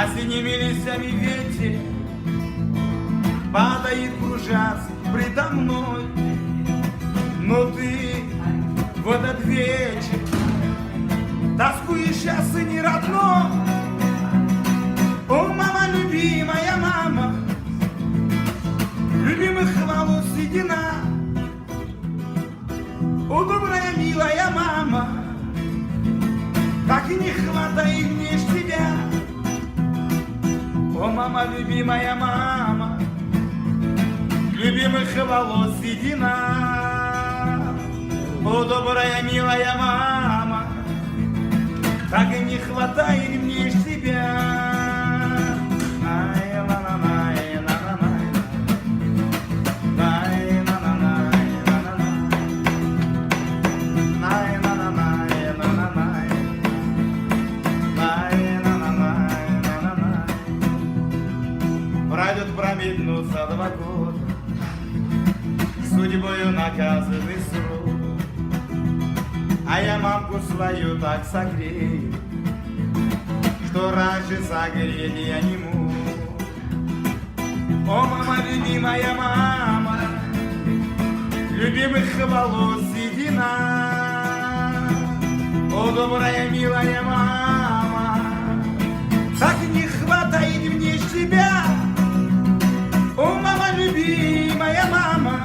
А синими листьями ветер падает, кружась предо мной. Но ты в этот вечер тоскуешь о сыне родном. О, мама, любимая мама, любимых волос седина. О, добрая, милая мама, так и не хватает мне ж тебя. О, мама, любимая мама, любимых волос седина. О, добрая, милая мама, так и не хватает мне ж тебя. Пройдет, промигнутся 2 года, судьбою наказанный срок. А я мамку свою так согрею, что раньше согреть я не мог. О, мама, любимая мама, любимых волос седина. О, добрая, милая мама, так не хватает мне тебя. О, мама, любимая мама,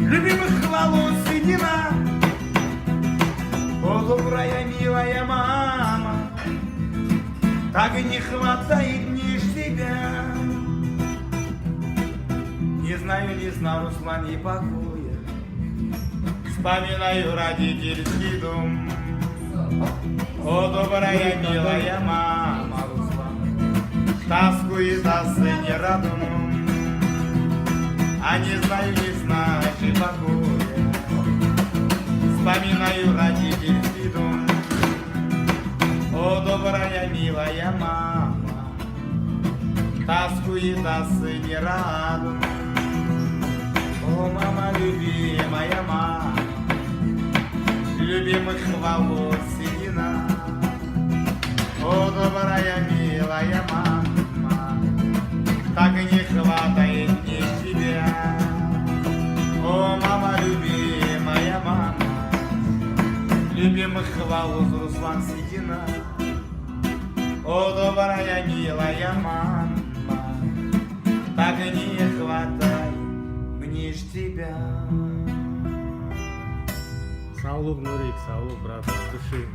любимых волос седина. О, добрая, милая мама, так и не хватает мне ж тебя. Не знаю, не знал, Руслан, и покоя, вспоминаю родительский дом. О, добрая, милая мама, Руслан, тоскует о сыне родном. А не знаю, не знаешь, и покоя, вспоминаю родительский дом. О, добрая, милая мама, тоскует о сыне родном. О, мама, любимая мама, любимых волос седина. О, добрая, милая мама, так и не хватает мне тебя. О, мама, любимая мама, любимых волос Руслан седина. О, добрая, милая мама, так и не хватает мне ж тебя. Саулук, Нурик, Саулук, брат, от души.